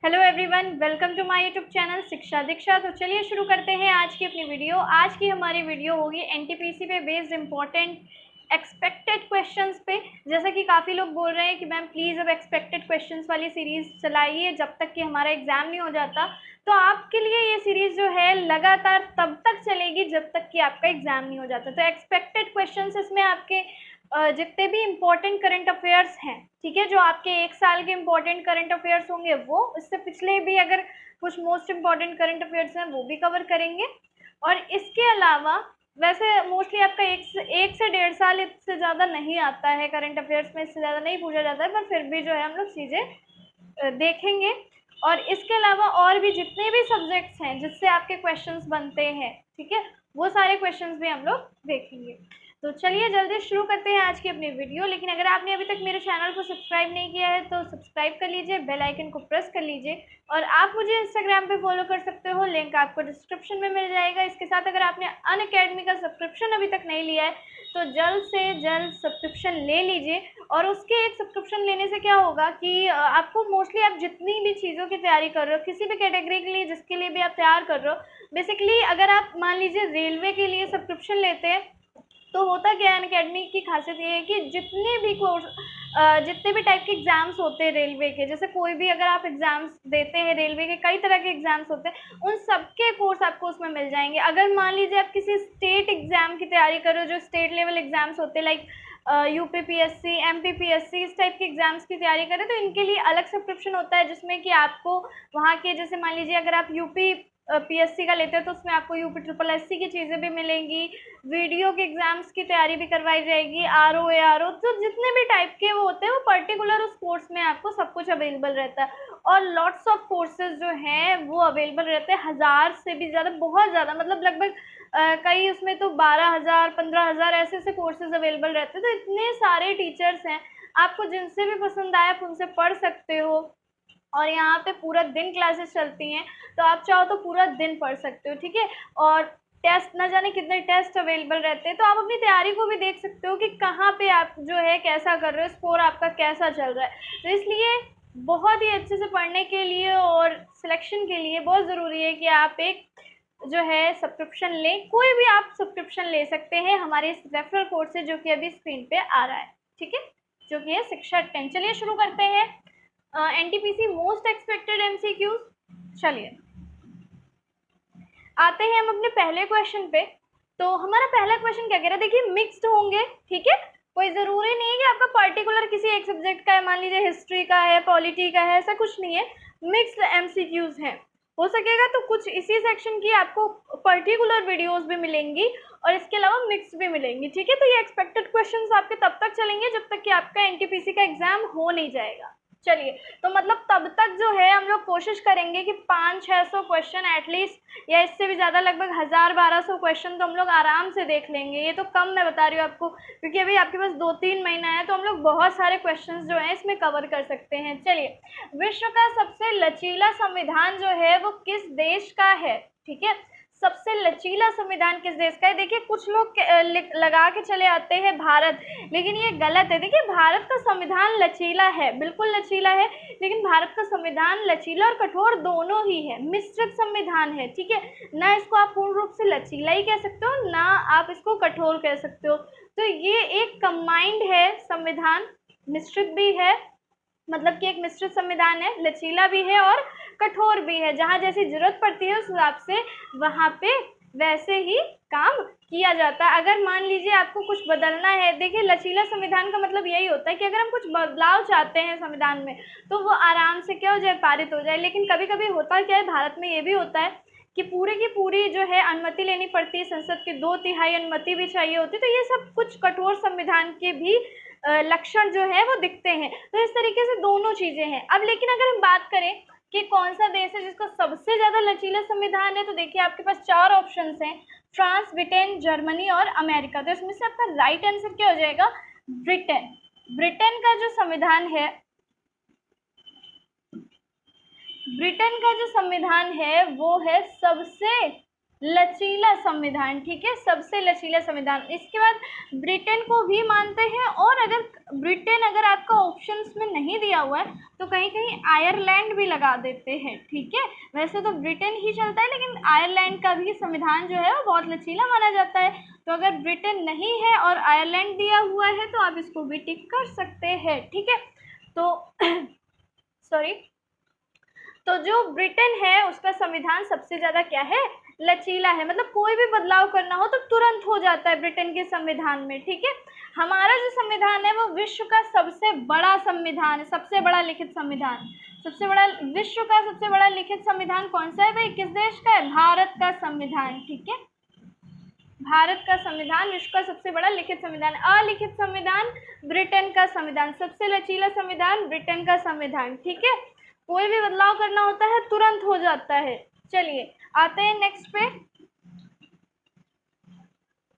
Hello everyone, welcome to my YouTube channel Shiksha Diksha. तो चलिए शुरू करते हैं आज की अपनी वीडियो। आज की हमारी वीडियो होगी एनटीपीसी पे बेस्ड इम्पॉर्टेंट एक्सपेक्टेड क्वेश्चंस पे। जैसा कि काफ़ी लोग बोल रहे हैं कि मैम प्लीज़ अब एक्सपेक्टेड क्वेश्चंस वाली सीरीज़ चलाइए जब तक कि हमारा एग्ज़ाम नहीं हो जाता। तो आपके लिए ये सीरीज़ जो है लगातार तब तक चलेगी जब तक कि आपका एग्ज़ाम नहीं हो जाता। तो एक्सपेक्टेड क्वेश्चंस इसमें आपके जितने भी इम्पोर्टेंट करंट अफेयर्स हैं, ठीक है, जो आपके 1 साल के इम्पोर्टेंट करंट अफेयर्स होंगे वो, इससे पिछले भी अगर कुछ मोस्ट इम्पॉर्टेंट करंट अफेयर्स हैं वो भी कवर करेंगे। और इसके अलावा वैसे मोस्टली आपका एक से 1.5 साल इससे ज़्यादा नहीं आता है करंट अफेयर्स में, इससे ज़्यादा नहीं पूछा जाता है, पर फिर भी जो है हम लोग चीज़ें देखेंगे। और इसके अलावा और भी जितने भी सब्जेक्ट्स हैं जिससे आपके क्वेश्चंस बनते हैं, ठीक है, वो सारे क्वेश्चंस भी हम लोग देखेंगे। तो चलिए जल्दी शुरू करते हैं आज की अपनी वीडियो। लेकिन अगर आपने अभी तक मेरे चैनल को सब्सक्राइब नहीं किया है तो सब्सक्राइब कर लीजिए, बेल आइकन को प्रेस कर लीजिए। और आप मुझे इंस्टाग्राम पे फॉलो कर सकते हो, लिंक आपको डिस्क्रिप्शन में मिल जाएगा। इसके साथ अगर आपने अनअकैडमी का सब्सक्रिप्शन अभी तक नहीं लिया है तो जल्द से जल्द सब्सक्रिप्शन ले लीजिए। और उसके एक सब्सक्रिप्शन लेने से क्या होगा कि आपको मोस्टली आप जितनी भी चीज़ों की तैयारी कर रहे हो, किसी भी कैटेगरी के लिए जिसके लिए भी आप तैयार कर रहे हो, बेसिकली अगर आप मान लीजिए रेलवे के लिए सब्सक्रिप्शन लेते हैं तो होता क्या है, अनअकैडमी की खासियत ये है कि जितने भी टाइप के एग्ज़ाम्स होते हैं रेलवे के, जैसे कोई भी अगर आप एग्ज़ाम्स देते हैं, रेलवे के कई तरह के एग्ज़ाम्स होते हैं, उन सबके कोर्स आपको उसमें मिल जाएंगे। अगर मान लीजिए आप किसी स्टेट एग्ज़ाम की तैयारी कर रहे हो, जो स्टेट लेवल एग्ज़ाम्स होते हैं लाइक यूपीपीएससी, एमपीपीएससी, इस टाइप के एग्ज़ाम्स की तैयारी करें तो इनके लिए अलग सब्सक्रिप्शन होता है, जिसमें कि आपको वहाँ के, जैसे मान लीजिए अगर आप यूपी पीएससी का लेते हैं तो उसमें आपको यूपी ट्रिपल एससी की चीज़ें भी मिलेंगी, वीडियो के एग्ज़ाम्स की तैयारी भी करवाई जाएगी, आरओ एआरओ, तो जितने भी टाइप के वो होते हैं वो पर्टिकुलर उस कोर्स में आपको सब कुछ अवेलेबल रहता है। और लॉट्स ऑफ कोर्सेज जो हैं वो अवेलेबल रहते हैं, 1000 से भी ज़्यादा, बहुत ज़्यादा, मतलब लगभग कई उसमें तो 12,000 15,000 ऐसे ऐसे कोर्सेज अवेलेबल रहते हैं। तो इतने सारे टीचर्स हैं, आपको जिनसे भी पसंद आए आप उनसे पढ़ सकते हो। और यहाँ पे पूरा दिन क्लासेस चलती हैं, तो आप चाहो तो पूरा दिन पढ़ सकते हो, ठीक है। और टेस्ट, ना जाने कितने टेस्ट अवेलेबल रहते हैं, तो आप अपनी तैयारी को भी देख सकते हो कि कहाँ पे आप जो है कैसा कर रहे हो, स्कोर आपका कैसा चल रहा है। तो इसलिए बहुत ही अच्छे से पढ़ने के लिए और सिलेक्शन के लिए बहुत ज़रूरी है कि आप एक जो है सब्सक्रिप्शन लें। कोई भी आप सब्सक्रिप्शन ले सकते हैं हमारे इस रेफरल कोड से, जो कि अभी स्क्रीन पे आ रहा है, ठीक है, जो कि है शिक्षा 10। चलिए शुरू करते हैं एनटीपीसी मोस्ट एक्सपेक्टेड एमसीक्यूज। चलिए आते हैं हम अपने पहले क्वेश्चन पे। तो हमारा पहला क्वेश्चन क्या कह रहा है, देखिए मिक्स्ड होंगे, ठीक है, कोई ज़रूरी नहीं है कि आपका पर्टिकुलर किसी एक सब्जेक्ट का है, मान लीजिए हिस्ट्री का है, पॉलिटी का है, ऐसा कुछ नहीं है, मिक्स्ड एमसीक्यूज हैं। हो सकेगा तो कुछ इसी सेक्शन की आपको पर्टिकुलर वीडियोस भी मिलेंगी और इसके अलावा मिक्स्ड भी मिलेंगी, ठीक है। तो ये एक्सपेक्टेड क्वेश्चंस आपके तब तक चलेंगे जब तक कि आपका एनटीपीसी का एग्जाम हो नहीं जाएगा। चलिए, तो मतलब तब तक जो है हम लोग कोशिश करेंगे कि 500-600 क्वेश्चन एटलीस्ट, या इससे भी ज़्यादा, लगभग 1000-1200 क्वेश्चन तो हम लोग आराम से देख लेंगे। ये तो कम मैं बता रही हूँ आपको, क्योंकि अभी आपके पास 2-3 महीना है, तो हम लोग बहुत सारे क्वेश्चंस जो हैं इसमें कवर कर सकते हैं। चलिए, विश्व का सबसे लचीला संविधान जो है वो किस देश का है, ठीक है, सबसे लचीला संविधान किस देश का है। देखिए कुछ लोग लगा के चले आते हैं भारत, लेकिन ये गलत है। देखिए भारत का संविधान लचीला है, बिल्कुल लचीला है, लेकिन भारत का संविधान लचीला और कठोर दोनों ही है, मिश्रित संविधान है, ठीक है। ना इसको आप पूर्ण रूप से लचीला ही कह सकते हो, ना आप इसको कठोर कह सकते हो। तो ये एक कंबाइंड है संविधान, मिश्रित भी है, मतलब कि एक मिश्रित संविधान है, लचीला भी है और कठोर भी है। जहाँ जैसी जरूरत पड़ती है उस हिसाब से वहाँ पे वैसे ही काम किया जाता है। अगर मान लीजिए आपको कुछ बदलना है, देखिए लचीला संविधान का मतलब यही होता है कि अगर हम कुछ बदलाव चाहते हैं संविधान में तो वो आराम से क्या हो जाए, पारित हो जाए। लेकिन कभी कभी होता क्या है, भारत में ये भी होता है कि पूरी की पूरी जो है अनुमति लेनी पड़ती है, संसद की 2/3 अनुमति भी चाहिए होती है। तो ये सब कुछ कठोर संविधान के भी लक्षण जो है वो दिखते हैं। तो इस तरीके से दोनों चीजें हैं। अब लेकिन अगर हम बात करें कि कौन सा देश है जिसका सबसे ज्यादा लचीला संविधान है, तो देखिए आपके पास 4 ऑप्शंस हैं, फ्रांस, ब्रिटेन, जर्मनी और अमेरिका। तो इसमें से आपका राइट आंसर क्या हो जाएगा, ब्रिटेन। ब्रिटेन का जो संविधान है, ब्रिटेन का जो संविधान है वो है सबसे लचीला संविधान, ठीक है, सबसे लचीला संविधान। इसके बाद ब्रिटेन को भी मानते हैं, और अगर ब्रिटेन अगर आपका ऑप्शंस में नहीं दिया हुआ है तो कहीं कहीं आयरलैंड भी लगा देते हैं, ठीक है। वैसे तो ब्रिटेन ही चलता है, लेकिन आयरलैंड का भी संविधान जो है वो बहुत लचीला माना जाता है। तो अगर ब्रिटेन नहीं है और आयरलैंड दिया हुआ है तो आप इसको भी टिक कर सकते हैं, ठीक है। तो सॉरी, तो जो ब्रिटेन है उसका संविधान सबसे ज़्यादा क्या है, लचीला है, मतलब कोई भी बदलाव करना हो तो तुरंत हो जाता है ब्रिटेन के संविधान में, ठीक है। हमारा जो संविधान है वो विश्व का सबसे बड़ा संविधान है, सबसे बड़ा लिखित संविधान। सबसे बड़ा, विश्व का सबसे बड़ा लिखित संविधान कौन सा है भाई, किस देश का है, भारत का संविधान, ठीक है। भारत का संविधान विश्व का सबसे बड़ा लिखित संविधान। अलिखित संविधान ब्रिटेन का संविधान। सबसे लचीला संविधान ब्रिटेन का संविधान, ठीक है। कोई भी बदलाव करना होता है तुरंत हो जाता है। चलिए आते हैं नेक्स्ट पे।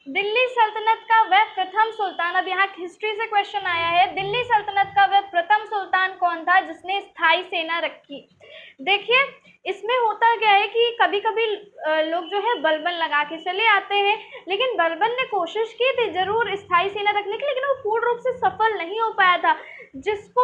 दिल्ली सल्तनत का वह प्रथम सुल्तान, अब यहाँ हिस्ट्री से क्वेश्चन आया है, दिल्ली सल्तनत का वह प्रथम सुल्तान कौन था जिसने स्थायी सेना रखी। देखिए इसमें होता क्या है कि कभी कभी लोग जो है बलबन लगा के चले आते हैं, लेकिन बलबन ने कोशिश की थी जरूर स्थायी सेना रखने की, लेकिन वो पूर्ण रूप से सफल नहीं हो पाया था। जिसको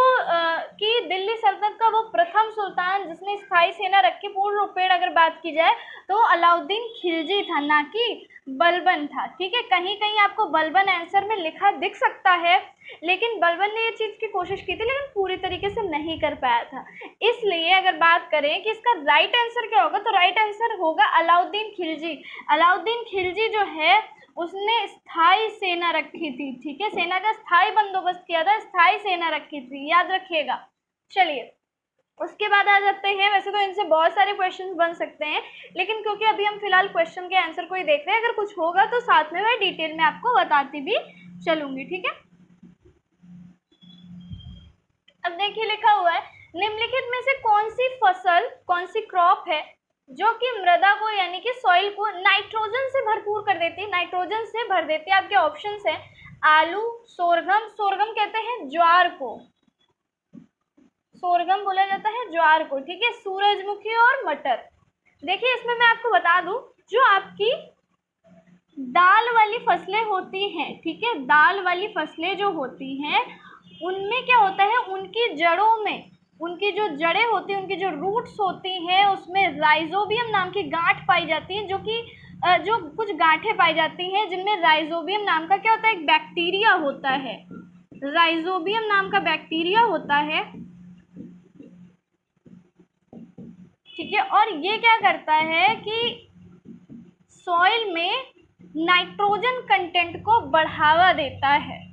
कि दिल्ली सल्तनत का वो प्रथम सुल्तान जिसने स्थायी सेना रखी पूर्ण रूपेण अगर बात की जाए तो अलाउद्दीन खिलजी था, ना कि बलबन था, ठीक है। कहीं कहीं आपको बलबन आंसर में लिखा दिख सकता है, लेकिन बलबन ने ये चीज़ की कोशिश की थी लेकिन पूरी तरीके से नहीं कर पाया था। इसलिए अगर बात करें कि इसका राइट आंसर क्या होगा, तो राइट आंसर होगा अलाउद्दीन खिलजी। अलाउद्दीन खिलजी जो है उसने स्थायी सेना रखी थी, ठीक है, सेना का स्थायी बंदोबस्त किया था, स्थायी सेना रखी थी, याद रखिएगा। चलिए उसके बाद आ जाते हैं, वैसे तो इनसे बहुत सारे क्वेश्चंस बन सकते हैं, लेकिन क्योंकि अभी हम फिलहाल क्वेश्चन के आंसर को ही देख रहे हैं, अगर कुछ होगा तो साथ में मैं डिटेल में आपको बताती भी चलूंगी, ठीक है। अब देखिए लिखा हुआ है, निम्नलिखित में से कौन सी फसल, कौन सी क्रॉप है जो कि मृदा को यानी कि सॉइल को नाइट्रोजन से भरपूर कर देती है, नाइट्रोजन से भर देती है। आपके ऑप्शंस हैं आलू, सोरगम, सोरगम कहते हैं ज्वार को, सोरगम बोला जाता है ज्वार को, ठीक है, सूरजमुखी और मटर। देखिए इसमें मैं आपको बता दूं, जो आपकी दाल वाली फसलें होती हैं, ठीक है, दाल वाली फसलें जो होती हैं उनमें क्या होता है, उनकी जड़ों में, उनकी जो जड़ें होती हैं, उनकी जो रूट्स होती हैं उसमें राइजोबियम नाम की गांठ पाई जाती है, जो कि जो कुछ गांठें पाई जाती हैं जिनमें राइजोबियम नाम का क्या होता है, एक बैक्टीरिया होता है, राइजोबियम नाम का बैक्टीरिया होता है, ठीक है। और ये क्या करता है कि सॉइल में नाइट्रोजन कंटेंट को बढ़ावा देता है,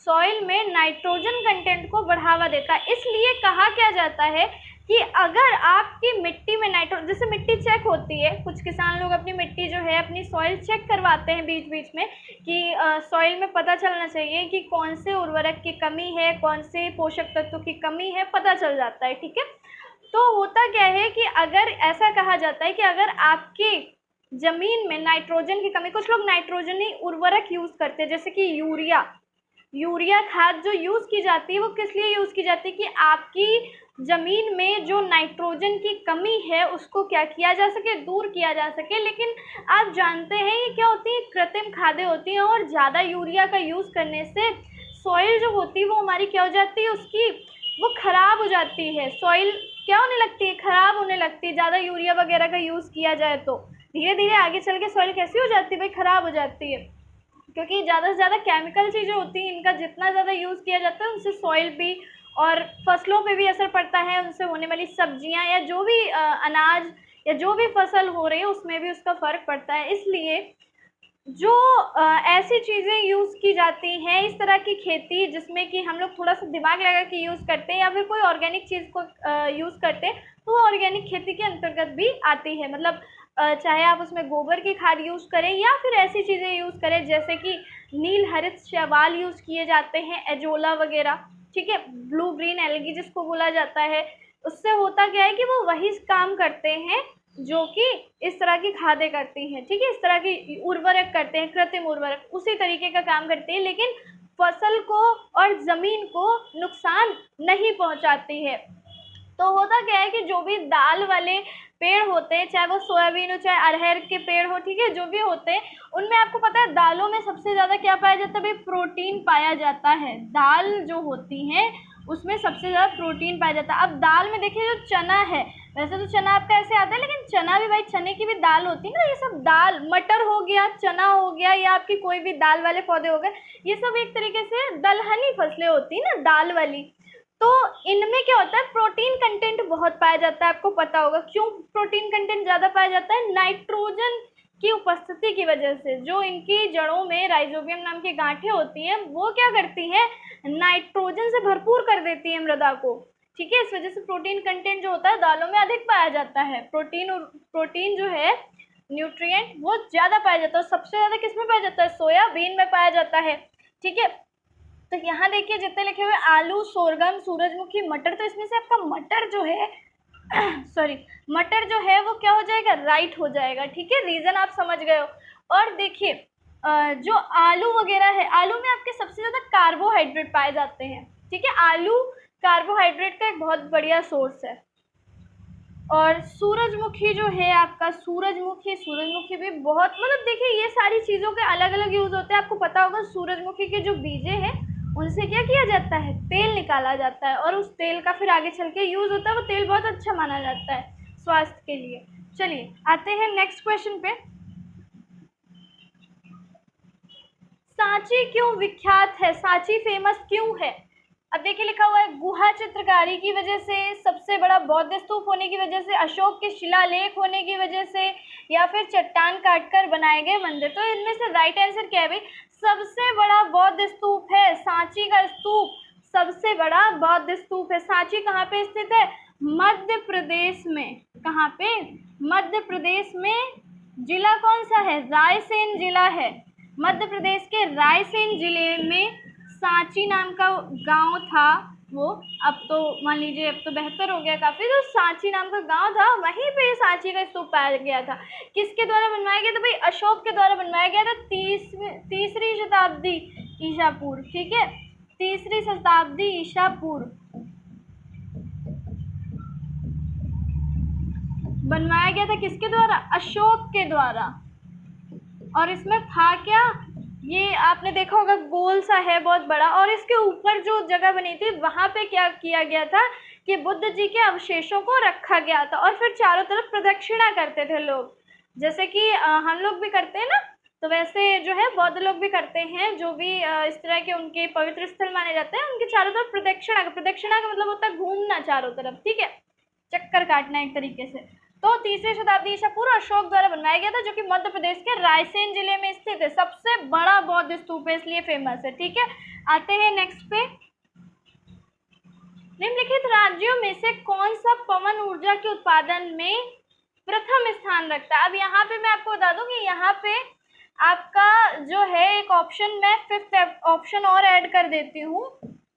सॉइल में नाइट्रोजन कंटेंट को बढ़ावा देता है। इसलिए कहा क्या जाता है कि अगर आपकी मिट्टी में नाइट्रोजन, जैसे मिट्टी चेक होती है, कुछ किसान लोग अपनी मिट्टी जो है अपनी सॉइल चेक करवाते हैं बीच बीच में कि सॉइल में पता चलना चाहिए कि कौन से उर्वरक की कमी है, कौन से पोषक तत्व की कमी है, पता चल जाता है, ठीक है। तो होता क्या है कि अगर ऐसा कहा जाता है कि अगर आपकी जमीन में नाइट्रोजन की कमी, कुछ लोग नाइट्रोजनी उर्वरक यूज करते हैं जैसे कि यूरिया, यूरिया खाद जो यूज की जाती है वो किस लिए यूज की जाती है कि आपकी जमीन में जो नाइट्रोजन की कमी है उसको क्या किया जा सके, दूर किया जा सके। लेकिन आप जानते हैं ये क्या होती है, कृत्रिम खादें होती हैं, और ज़्यादा यूरिया का यूज़ करने से सॉइल जो होती है वो हमारी क्या हो जाती है, उसकी वो खराब हो जाती है, सॉइल क्या होने लगती है, खराब होने लगती है। ज़्यादा यूरिया वगैरह का यूज़ किया जाए तो धीरे धीरे आगे चल के सॉइल कैसी हो जाती है भाई, खराब हो जाती है, क्योंकि ज़्यादा से ज़्यादा केमिकल चीज़ें होती हैं, इनका जितना ज़्यादा यूज़ किया जाता है उनसे सॉइल भी और फसलों पे भी असर पड़ता है, उनसे होने वाली सब्जियां या जो भी अनाज या जो भी फसल हो रही है उसमें भी उसका फ़र्क पड़ता है। इसलिए जो ऐसी चीज़ें यूज़ की जाती हैं, इस तरह की खेती जिसमें कि हम लोग थोड़ा सा दिमाग लगा के यूज़ करते हैं या फिर कोई ऑर्गेनिक चीज़ को यूज़ करते हैं, तो वो ऑर्गेनिक खेती के अंतर्गत भी आती है। मतलब चाहे आप उसमें गोबर की खाद यूज़ करें या फिर ऐसी चीज़ें यूज़ करें जैसे कि नील हरित शैवाल यूज़ किए जाते हैं, एजोला वगैरह, ठीक है, ब्लू ग्रीन एल्गी जिसको बोला जाता है। उससे होता क्या है कि वो वही काम करते हैं जो कि इस तरह की खादें करती हैं, ठीक है, इस तरह की उर्वरक करते हैं, कृत्रिम उर्वरक उसी तरीके का काम करते हैं, लेकिन फसल को और ज़मीन को नुकसान नहीं पहुंचाती है। तो होता क्या है कि जो भी दाल वाले पेड़ होते हैं, चाहे वो सोयाबीन हो चाहे अरहर के पेड़ हो, ठीक है, जो भी होते हैं, उनमें आपको पता है दालों में सबसे ज़्यादा क्या पाया जाता है भाई? प्रोटीन पाया जाता है। दाल जो होती हैं उसमें सबसे ज़्यादा प्रोटीन पाया जाता है। अब दाल में देखिए जो चना है, वैसे तो चना आपका ऐसे आता है, लेकिन चना भी भाई, चने की भी दाल होती है ना, ये सब दाल, मटर हो गया, चना हो गया, या आपकी कोई भी दाल वाले पौधे हो गए, ये सब एक तरीके से दलहनी फसलें होती है ना, दाल वाली। तो इनमें क्या होता है? प्रोटीन कंटेंट बहुत पाया जाता है। आपको पता होगा क्यों प्रोटीन कंटेंट ज़्यादा पाया जाता है? नाइट्रोजन की उपस्थिति की वजह से। जो इनकी जड़ों में राइजोबियम नाम की गांठें होती हैं, वो क्या करती हैं? नाइट्रोजन से भरपूर कर देती है मृदा को, ठीक है। इस वजह से प्रोटीन कंटेंट जो होता है दालों में अधिक पाया जाता है। प्रोटीन जो है न्यूट्रिएंट, वो ज़्यादा पाया जाता है। सबसे ज़्यादा किस में पाया जाता है? सोयाबीन में पाया जाता है, ठीक है। तो यहाँ देखिए जितने लिखे हुए आलू, सोरगम, सूरजमुखी, मटर, तो इसमें से आपका मटर जो है सॉरी, मटर जो है वो क्या हो जाएगा? राइट हो जाएगा, ठीक है। रीज़न आप समझ गए हो। और देखिए जो आलू वगैरह है, आलू में आपके सबसे ज़्यादा कार्बोहाइड्रेट पाए जाते हैं, ठीक है। आलू कार्बोहाइड्रेट का एक बहुत बढ़िया सोर्स है। और सूरजमुखी जो है आपका, सूरजमुखी भी बहुत, मतलब देखिए ये सारी चीज़ों के अलग अलग यूज़ होते हैं। आपको पता होगा सूरजमुखी के जो बीजे हैं उनसे क्या किया जाता है? तेल निकाला जाता है, और उस तेल का फिर आगे चल के यूज़ होता है। वो तेल बहुत अच्छा माना जाता है स्वास्थ्य के लिए। चलिए आते हैं नेक्स्ट क्वेश्चन पे। सांची क्यों विख्यात है? सांची फेमस क्यों है? अब देखिए लिखा हुआ है गुहा चित्रकारी की वजह से, सबसे बड़ा बौद्ध स्तूप होने की वजह से, अशोक के शिलालेख होने की वजह से, या फिर चट्टान काटकर बनाए गए मंदिर। तो इनमें से राइट आंसर क्या है भाई? सबसे बड़ा बौद्ध स्तूप है सांची का स्तूप, सबसे बड़ा बौद्ध स्तूप है। सांची कहाँ पे स्थित है? मध्य प्रदेश में। कहाँ पे? मध्य प्रदेश में। जिला कौन सा है? रायसेन जिला है। मध्य प्रदेश के रायसेन जिले में सांची नाम का गांव था वो। अब तो मान लीजिए अब तो बेहतर हो गया काफ़ी। तो सांची नाम का गांव था, वहीं पे सांची का स्तूप पाया गया था। किसके द्वारा बनवाया गया था भाई? अशोक के द्वारा बनवाया गया था, तीसरी शताब्दी ईसा पूर्व, ठीक है। तीसरी शताब्दी ईसा पूर्व बनवाया गया था। किसके द्वारा? अशोक के द्वारा। और इसमें था क्या? ये आपने देखा होगा गोल सा है बहुत बड़ा, और इसके ऊपर जो जगह बनी थी वहाँ पे क्या किया गया था कि बुद्ध जी के अवशेषों को रखा गया था, और फिर चारों तरफ प्रदक्षिणा करते थे लोग, जैसे कि हम लोग भी करते हैं ना। तो वैसे जो है बौद्ध लोग भी करते हैं, जो भी इस तरह के उनके पवित्र स्थल माने जाते हैं, उनके चारों तरफ प्रदक्षिणा का मतलब होता है घूमना चारों तरफ, ठीक है, चक्कर काटना एक तरीके से। तो तीसरी शताब्दी ईसा पूर्व अशोक द्वारा बनवाया गया था, जो कि मध्य प्रदेश के रायसेन जिले में स्थित है। सबसे बड़ा बौद्ध स्तूप है, इसलिए फेमस है, ठीक है। आते हैं नेक्स्ट पे। निम्नलिखित राज्यों में से कौन सा पवन ऊर्जा के उत्पादन में प्रथम स्थान रखता है? अब यहाँ पे मैं आपको बता दूं कि यहाँ पे आपका जो है एक ऑप्शन, मैं फिफ्थ ऑप्शन और ऐड कर देती हूँ,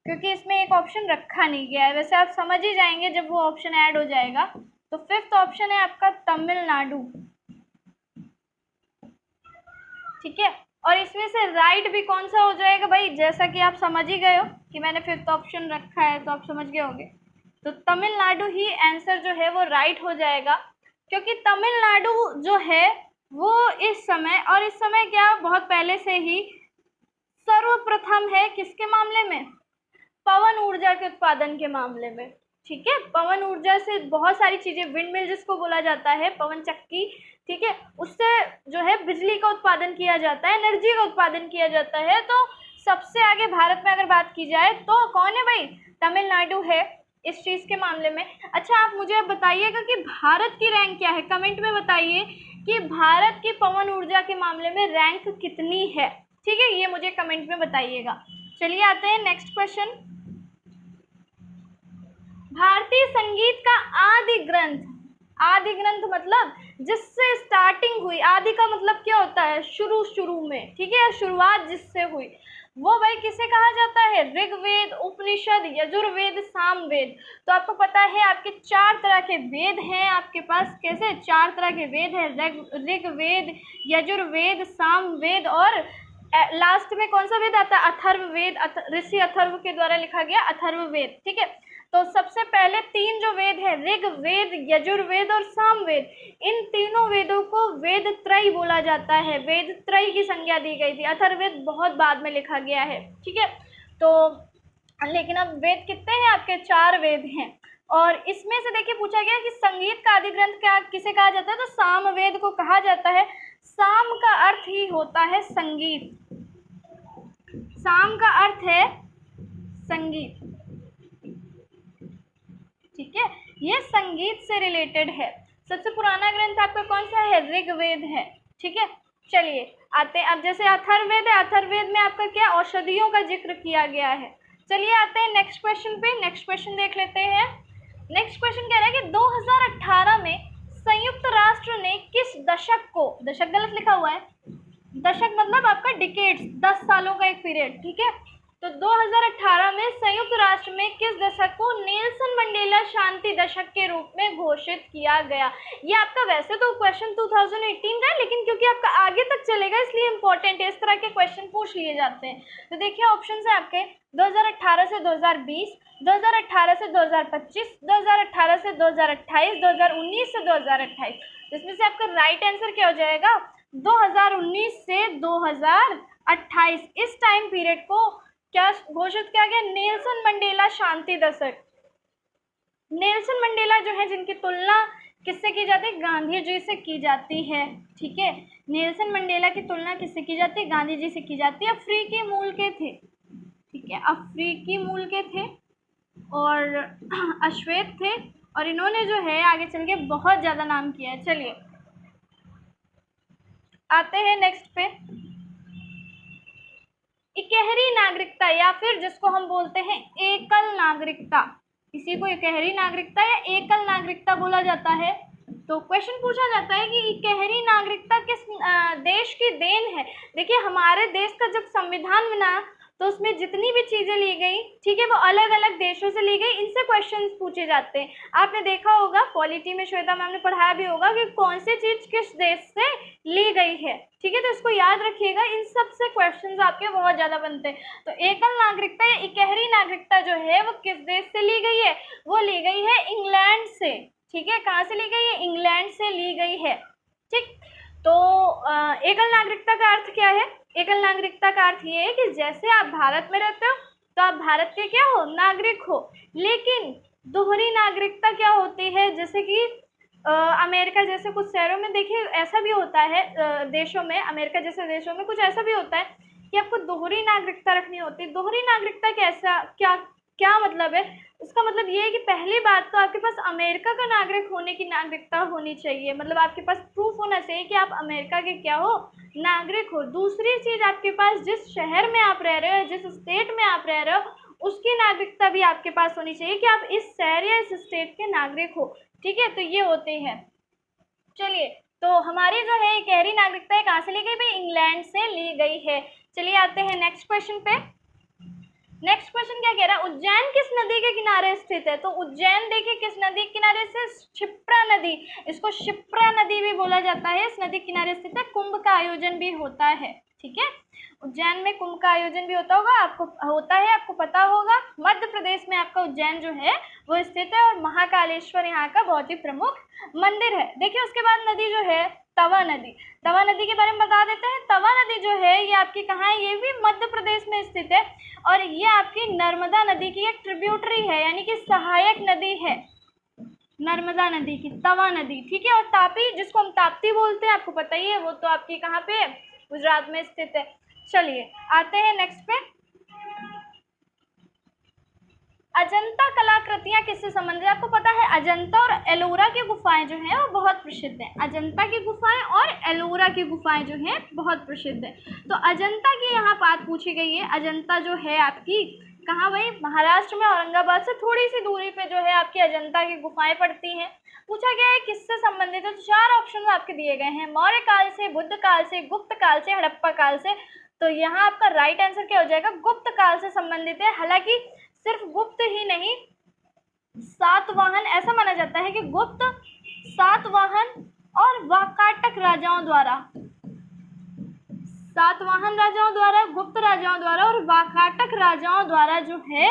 क्योंकि इसमें एक ऑप्शन रखा नहीं गया है। वैसे आप समझ ही जाएंगे जब वो ऑप्शन ऐड हो जाएगा। तो फिफ्थ ऑप्शन है आपका तमिलनाडु, ठीक है। और इसमें से राइट भी कौन सा हो जाएगा भाई? जैसा कि आप समझ ही गए हो कि मैंने फिफ्थ ऑप्शन रखा है, तो आप समझ गए होंगे। तो तमिलनाडु ही आंसर जो है वो राइट हो जाएगा, क्योंकि तमिलनाडु जो है वो इस समय, और इस समय क्या बहुत पहले से ही सर्वप्रथम है किसके मामले में? पवन ऊर्जा के उत्पादन के मामले में, ठीक है। पवन ऊर्जा से बहुत सारी चीजें, विंड मिल जिसको बोला जाता है, पवन चक्की, ठीक है, उससे जो है बिजली का उत्पादन किया जाता है, एनर्जी का उत्पादन किया जाता है। तो सबसे आगे भारत में अगर बात की जाए तो कौन है भाई? तमिलनाडु है इस चीज के मामले में। अच्छा आप मुझे अब बताइएगा कि भारत की रैंक क्या है, कमेंट में बताइए कि भारत की पवन ऊर्जा के मामले में रैंक कितनी है, ठीक है, ये मुझे कमेंट में बताइएगा। चलिए आते हैं नेक्स्ट क्वेश्चन। भारतीय संगीत का आदि ग्रंथ, आदि ग्रंथ मतलब जिससे स्टार्टिंग हुई, आदि का मतलब क्या होता है? शुरू में, ठीक है, शुरुआत जिससे हुई, वो भाई किसे कहा जाता है? ऋग्वेद, उपनिषद, यजुर्वेद, सामवेद। तो आपको पता है आपके 4 तरह के वेद हैं आपके पास। कैसे? 4 तरह के वेद हैं, ऋग्वेद, यजुर्वेद, सामवेद, और लास्ट में कौन सा वेद आता है? अथर्ववेद, ऋषि अथर्व के द्वारा लिखा गया अथर्ववेद, ठीक है। तो सबसे पहले 3 जो वेद है, ऋग्वेद, यजुर्वेद और सामवेद, इन तीनों वेदों को वेद त्रय बोला जाता है, वेद त्रय की संज्ञा दी गई थी। अथर्ववेद बहुत बाद में लिखा गया है, ठीक है। तो लेकिन अब वेद कितने हैं आपके? 4 वेद हैं। और इसमें से देखिए पूछा गया कि संगीत का आदि ग्रंथ क्या किसे कहा जाता है? तो सामवेद को कहा जाता है। साम का अर्थ ही होता है संगीत, साम का अर्थ है संगीत, ठीक है, ये संगीत से रिलेटेड है। सबसे पुराना ग्रंथ आपका कौन सा है? ऋग्वेद है, ठीक है। चलिए आते हैं अब, जैसे अथर्ववेद है, अथर्ववेद में आपका क्या औषधियों का जिक्र किया गया है। चलिए आते हैं नेक्स्ट क्वेश्चन पे, नेक्स्ट क्वेश्चन देख लेते हैं। नेक्स्ट क्वेश्चन कह रहा है कि 2018 में संयुक्त राष्ट्र ने किस दशक को, दशक गलत लिखा हुआ है, दशक मतलब आपका डिकेड्स, 10 सालों का एक पीरियड, ठीक है। तो 2018 में संयुक्त राष्ट्र में किस दशक को नेल्सन मंडेला शांति दशक के रूप में घोषित किया गया? ये आपका वैसे तो क्वेश्चन 2018 का है, लेकिन क्योंकि आपका आगे तक चलेगा इसलिए इंपॉर्टेंट है, इस तरह के क्वेश्चन पूछ लिए जाते हैं। तो देखिए ऑप्शन है आपके 2018 से 2020, 2018 से 2025, 2018 से 2028, 2019 से 2028। इसमें से आपका राइट आंसर क्या हो जाएगा? 2019 से 2028। इस टाइम पीरियड को क्या घोषित किया गया? नेल्सन मंडेला शांति दशक। नेल्सन मंडेला जो है, जिनकी तुलना किससे की जाती है? गांधी जी से की जाती है, ठीक है। नेल्सन मंडेला की तुलना किससे की जाती है? गांधी जी से की जाती है। अफ्रीकी मूल के थे, ठीक है, अफ्रीकी मूल के थे और अश्वेत थे, और इन्होंने जो है आगे चल के बहुत ज़्यादा नाम किया है। चलिए आते हैं नेक्स्ट पे। इकहरी नागरिकता या फिर जिसको हम बोलते हैं एकल नागरिकता, किसी को इकहरी नागरिकता या एकल नागरिकता बोला जाता है। तो क्वेश्चन पूछा जाता है कि इकहरी नागरिकता किस देश की देन है? देखिए हमारे देश का जब संविधान बना तो उसमें जितनी भी चीज़ें ली गई, ठीक है, वो अलग अलग देशों से ली गई। इनसे क्वेश्चंस पूछे जाते हैं। आपने देखा होगा पॉलिटी में, श्वेता मैम ने पढ़ाया भी होगा कि कौन सी चीज़ किस देश से ली गई है, ठीक है। तो इसको याद रखिएगा, इन सब से क्वेश्चंस आपके बहुत ज़्यादा बनते हैं। तो एकल नागरिकता या इकहरी नागरिकता जो है वो किस देश से ली गई है? वो ली गई है इंग्लैंड से, ठीक है। कहाँ से ली गई है? इंग्लैंड से ली गई है, ठीक। तो एकल नागरिकता का अर्थ क्या है? एकल नागरिकता का अर्थ ये है कि जैसे आप भारत में रहते हो तो आप भारत के क्या हो? नागरिक हो। लेकिन दोहरी नागरिकता क्या होती है? जैसे कि अमेरिका जैसे कुछ शहरों में देखिए ऐसा भी होता है, देशों में, अमेरिका जैसे देशों में कुछ ऐसा भी होता है कि आपको दोहरी नागरिकता रखनी होती है। दोहरी नागरिकता कैसा, क्या मतलब है? उसका मतलब ये है कि पहली बात तो आपके पास अमेरिका का नागरिक होने की नागरिकता होनी चाहिए, मतलब आपके पास प्रूफ होना चाहिए कि आप अमेरिका के क्या हो? नागरिक हो। दूसरी चीज़, आपके पास जिस शहर में आप रह रहे हो, जिस स्टेट में आप रह रहे हो, उसकी नागरिकता भी आपके पास होनी चाहिए कि आप इस शहर या इस स्टेट के नागरिक हो, ठीक है। तो ये होते हैं। चलिए, तो हमारी जो है इकहरी नागरिकता कहाँ से ली गई भाई? इंग्लैंड से ली गई है। चलिए आते हैं नेक्स्ट क्वेश्चन पे। नेक्स्ट क्वेश्चन क्या कह रहा है? उज्जैन किस नदी के किनारे स्थित है? तो उज्जैन देखिए किस नदी के किनारे से? क्षिप्रा नदी, इसको क्षिप्रा नदी भी बोला जाता है। इस नदी के किनारे स्थित है। कुंभ का आयोजन भी होता है, ठीक है। उज्जैन में कुंभ का आयोजन भी होता होगा, आपको होता है, आपको पता होगा। मध्य प्रदेश में आपका उज्जैन जो है वो स्थित है और महाकालेश्वर यहाँ का बहुत ही प्रमुख मंदिर है। देखिए उसके बाद नदी जो है तवा नदी, तवा नदी के बारे में बता देते हैं। तवा नदी जो है ये आपकी कहाँ है? ये भी मध्य प्रदेश में स्थित है और ये आपकी नर्मदा नदी की एक ट्रिब्यूटरी है, यानी कि सहायक नदी है नर्मदा नदी की, तवा नदी, ठीक है। और तापी, जिसको हम ताप्ती बोलते हैं, आपको पता ही है, वो तो आपकी कहाँ पे है? गुजरात में स्थित है। चलिए आते हैं नेक्स्ट पे। अजंता कलाकृतियां किससे संबंधित है? आपको पता है अजंता और एलोरा की गुफाएं जो हैं वो बहुत प्रसिद्ध हैं। अजंता की गुफाएं और एलोरा की गुफाएं जो हैं बहुत प्रसिद्ध हैं। तो अजंता की यहाँ बात पूछी गई है। अजंता जो है आपकी कहाँ भाई? महाराष्ट्र में औरंगाबाद से थोड़ी सी दूरी पे जो है आपकी अजंता की गुफाएं पड़ती हैं। पूछा गया है किससे संबंधित है, तो 4 ऑप्शन आपके दिए गए हैं, मौर्य काल से, बुद्ध काल से, गुप्त काल से, हड़प्पा काल से। तो यहाँ आपका राइट आंसर क्या हो जाएगा? गुप्त काल से संबंधित है। हालांकि सिर्फ गुप्त ही नहीं, सातवाहन, ऐसा माना जाता है कि गुप्त, सातवाहन और वाकाटक राजाओं द्वारा, सातवाहन राजाओं द्वारा, गुप्त राजाओं द्वारा और वाकाटक राजाओं द्वारा जो है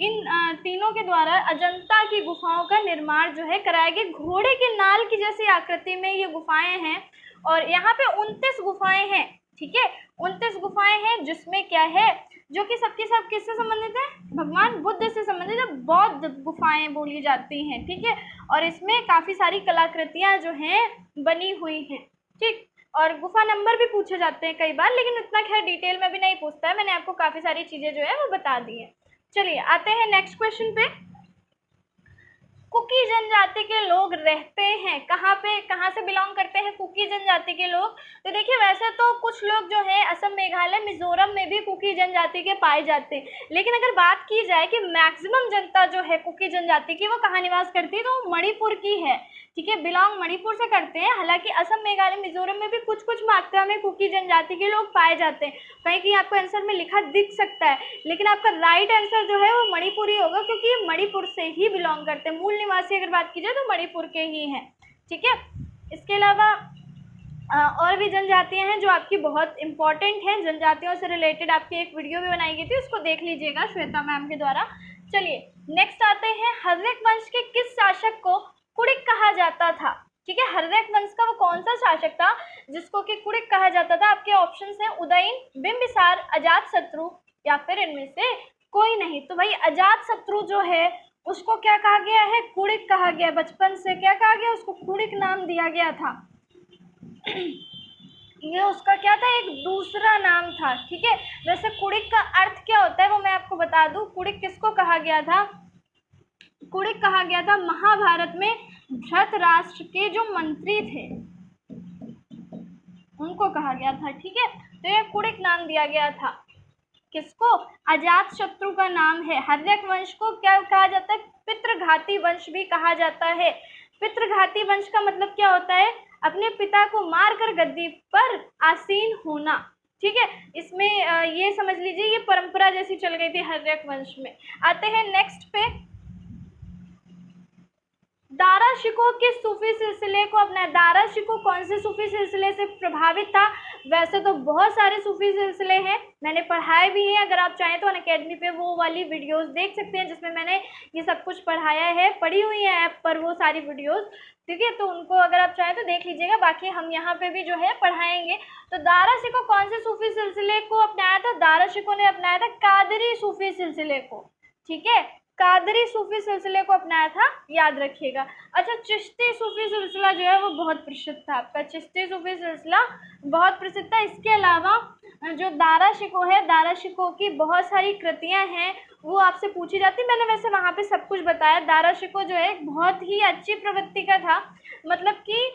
तीनों के द्वारा अजंता की गुफाओं का निर्माण जो है कराया गया। घोड़े के नाल की जैसी आकृति में ये गुफाएं हैं और यहाँ पे 29 गुफाएं हैं, ठीक है, 29 गुफाएं हैं जिसमें क्या है, जो कि सबके सब किससे संबंधित है, भगवान बुद्ध से संबंधित है, बौद्ध गुफाएं बोली जाती हैं, ठीक है। और इसमें काफ़ी सारी कलाकृतियाँ जो हैं बनी हुई हैं, ठीक। और गुफा नंबर भी पूछे जाते हैं कई बार, लेकिन उतना खैर डिटेल में भी नहीं पूछता है, मैंने आपको काफ़ी सारी चीज़ें जो है वो बता दी हैं। चलिए आते हैं नेक्स्ट क्वेश्चन पे। कुकी जनजाति के लोग रहते हैं कहाँ पे, कहाँ से बिलोंग करते हैं कुकी जनजाति के लोग? तो देखिए वैसे तो कुछ लोग जो है असम, मेघालय, मिजोरम में भी कुकी जनजाति के पाए जाते हैं, लेकिन अगर बात की जाए कि मैक्सिमम जनता जो है कुकी जनजाति की वो कहाँ निवास करती है, तो वो मणिपुर की है, ठीक है, बिलोंग मणिपुर से करते हैं। हालांकि असम, मेघालय, मिजोरम में भी कुछ कुछ मात्रा में कुकी जनजाति के लोग पाए जाते हैं, कहीं कहीं आपको आंसर में लिखा दिख सकता है, लेकिन आपका राइट आंसर जो है वो मणिपुर ही होगा, क्योंकि ये मणिपुर से ही बिलोंग करते हैं। मूल निवासी अगर बात की जाए तो मणिपुर के ही हैं, ठीक है। इसके अलावा और भी जनजातियां हैं जो आपकी बहुत इंपॉर्टेंट हैं, जनजातियों से रिलेटेड आपकी एक वीडियो भी बनाई गई थी, उसको देख लीजिएगा श्वेता मैम के द्वारा। चलिए नेक्स्ट आते हैं, हर्यक वंश के किस शासक को कुड़िक कहा जाता था? ठीक है, हर्यक वंश का वो कौन सा शासक था जिसको कि कुड़िक कहा जाता था? आपके ऑप्शंस हैं उदयन, बिंबिसार, अजातशत्रु या फिर इनमें से कोई नहीं। तो भाई अजातशत्रु जो है उसको क्या कहा गया है, कुड़िक कहा गया। बचपन से क्या कहा गया, उसको कुड़िक नाम दिया गया था। ये उसका क्या था, एक दूसरा नाम था, ठीक है। वैसे कुड़िक का अर्थ क्या होता है वो मैं आपको बता दूं। कुड़िक किसको कहा गया था? कुड़िक कहा गया था महाभारत में धृतराष्ट्र के जो मंत्री थे उनको कहा गया था, ठीक है। तो ये कुड़िक नाम दिया गया था किसको? अजातशत्रु का नाम है। हर्यक वंश को क्या कहा जाता है? पितृघाती वंश भी कहा जाता है। पितृघाती वंश का मतलब क्या होता है? अपने पिता को मारकर गद्दी पर आसीन होना, ठीक है। इसमें ये समझ लीजिए ये परंपरा जैसी चल गई थी हर्यक वंश में। आते हैं नेक्स्ट पे, दारा शिकोह किस सूफी सिलसिले को अपनाया? दारा शिकोह कौन से सूफी सिलसिले से प्रभावित था? वैसे तो बहुत सारे सूफी सिलसिले हैं, मैंने पढ़ाए भी हैं। अगर आप चाहें तो अनअकैडमी पे वो वाली वीडियोस देख सकते हैं जिसमें मैंने ये सब कुछ पढ़ाया है, पढ़ी हुई है ऐप पर वो सारी वीडियोस, ठीक है। तो उनको अगर आप चाहें तो देख लीजिएगा, बाकी हम यहाँ पे भी जो है पढ़ाएंगे। तो दारा शिकोह कौन से सूफी सिलसिले को अपनाया था? दारा शिकोह ने अपनाया था कादरी सूफी सिलसिले को, ठीक है, कादरी सूफी सिलसिले को अपनाया था, याद रखिएगा। अच्छा, चिश्ती सूफी सिलसिला जो है वो बहुत प्रसिद्ध था, आपका चिश्ती सूफी सिलसिला बहुत प्रसिद्ध था। इसके अलावा जो दारा शिकोह है, दारा शिकोह की बहुत सारी कृतियां हैं वो आपसे पूछी जाती। मैंने वैसे वहाँ पे सब कुछ बताया। दारा शिकोह जो है बहुत ही अच्छी प्रवृत्ति का था, मतलब कि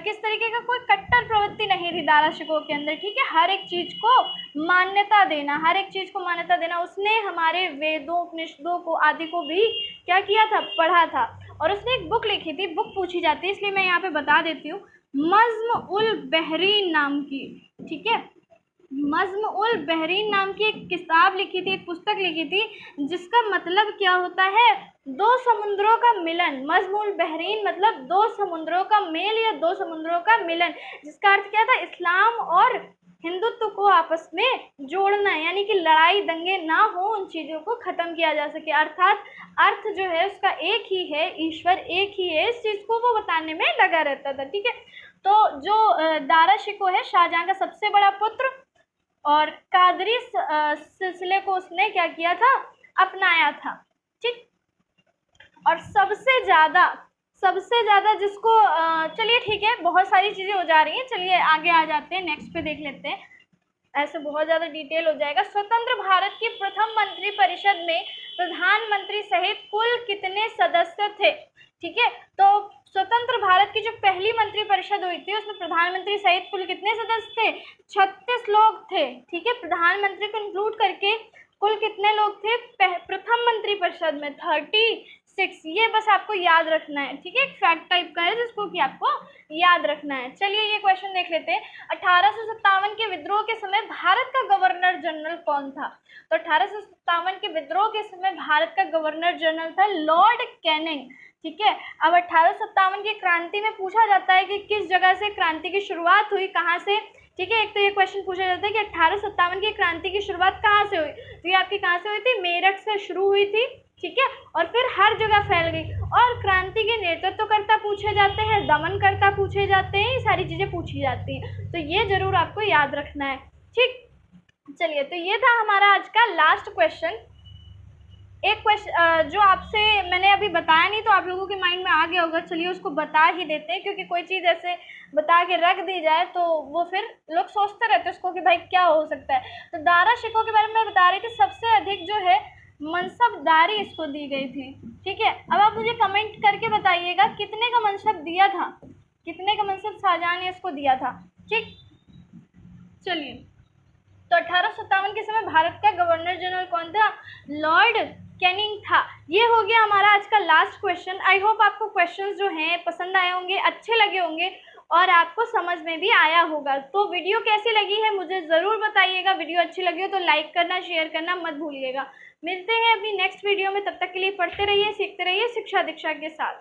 किस तरीके का कोई कट्टर प्रवृत्ति नहीं थी दारा शिकोह के अंदर, ठीक है। हर एक चीज़ को मान्यता देना, हर एक चीज़ को मान्यता देना। उसने हमारे वेदों, उपनिषदों को आदि को भी क्या किया था, पढ़ा था। और उसने एक बुक लिखी थी, बुक पूछी जाती है इसलिए मैं यहाँ पे बता देती हूँ, नज़्म उल बहरीन नाम की, ठीक है। नज़्म उल बहरीन नाम की एक किताब लिखी थी, एक पुस्तक लिखी थी, जिसका मतलब क्या होता है, दो समुद्रों का मिलन। नज़्म उल बहरीन मतलब दो समुद्रों का मेल या दो समुद्रों का मिलन, जिसका अर्थ क्या था, इस्लाम और हिंदुत्व को आपस में जोड़ना, यानी कि लड़ाई दंगे ना हो, उन चीज़ों को ख़त्म किया जा सके। अर्थात अर्थ जो है उसका एक ही है, ईश्वर एक ही है, इस चीज़ को वो बताने में लगा रहता था, ठीक है। तो जो दारा शिकोह है शाहजहां का सबसे बड़ा पुत्र, और कादरी सिलसिले को उसने क्या किया था, अपनाया था, ठीक। और सबसे ज़्यादा जिसको चलिए ठीक है, बहुत सारी चीज़ें हो जा रही हैं, चलिए आगे आ जाते हैं, नेक्स्ट पे देख लेते हैं, ऐसे बहुत ज़्यादा डिटेल हो जाएगा। स्वतंत्र भारत की प्रथम मंत्री परिषद में प्रधानमंत्री सहित कुल कितने सदस्य थे? ठीक है, तो स्वतंत्र भारत की जो पहली मंत्री परिषद हुई थी उसमें प्रधानमंत्री सहित कुल कितने सदस्य थे? 36 लोग थे, ठीक है। प्रधानमंत्री को इंक्लूड करके कुल कितने लोग थे प्रथम मंत्री परिषद में? 36। ये बस आपको याद रखना है, ठीक है, एक फैक्ट टाइप का है जिसको कि आपको याद रखना है। चलिए ये क्वेश्चन देख लेते हैं। 1857 के विद्रोह के समय भारत का गवर्नर जनरल कौन था? तो 1857 के विद्रोह के समय भारत का गवर्नर जनरल था लॉर्ड कैनिंग, ठीक है। अब 1857 की क्रांति में पूछा जाता है कि किस जगह से क्रांति की शुरुआत हुई, कहाँ से, ठीक है। एक तो ये क्वेश्चन पूछा जाता है कि 1857 की क्रांति की शुरुआत कहाँ से हुई, तो ये आपकी कहाँ से हुई थी? मेरठ से शुरू हुई थी, ठीक है, और फिर हर जगह फैल गई। और क्रांति के नेतृत्वकर्ता पूछे जाते हैं, दमनकर्ता पूछे जाते हैं, ये सारी चीज़ें पूछी जाती हैं, तो ये जरूर आपको याद रखना है। ठीक, चलिए, तो ये था हमारा आज का लास्ट क्वेश्चन। एक क्वेश्चन जो आपसे मैंने अभी बताया नहीं, तो आप लोगों के माइंड में आ गया होगा, चलिए उसको बता ही देते हैं, क्योंकि कोई चीज़ ऐसे बता के रख दी जाए तो वो फिर लोग सोचते रहते हैं उसको कि भाई क्या हो सकता है। तो दारा शिकोह के बारे में मैं बता रही थी, सबसे अधिक जो है मनसबदारी इसको दी गई थी। ठीक है, अब आप मुझे कमेंट करके बताइएगा कितने का मनसब दिया था, कितने का मनसब शाहजहां ने इसको दिया था। ठीक, चलिए, तो 1857 के समय भारत का गवर्नर जनरल कौन था? लॉर्ड कैनिंग था। ये हो गया हमारा आज का लास्ट क्वेश्चन। आई होप आपको क्वेश्चंस जो हैं पसंद आए होंगे, अच्छे लगे होंगे और आपको समझ में भी आया होगा। तो वीडियो कैसी लगी है मुझे ज़रूर बताइएगा। वीडियो अच्छी लगी हो तो लाइक करना, शेयर करना मत भूलिएगा। मिलते हैं अपनी नेक्स्ट वीडियो में, तब तक के लिए पढ़ते रहिए, सीखते रहिए शिक्षा दीक्षा के साथ।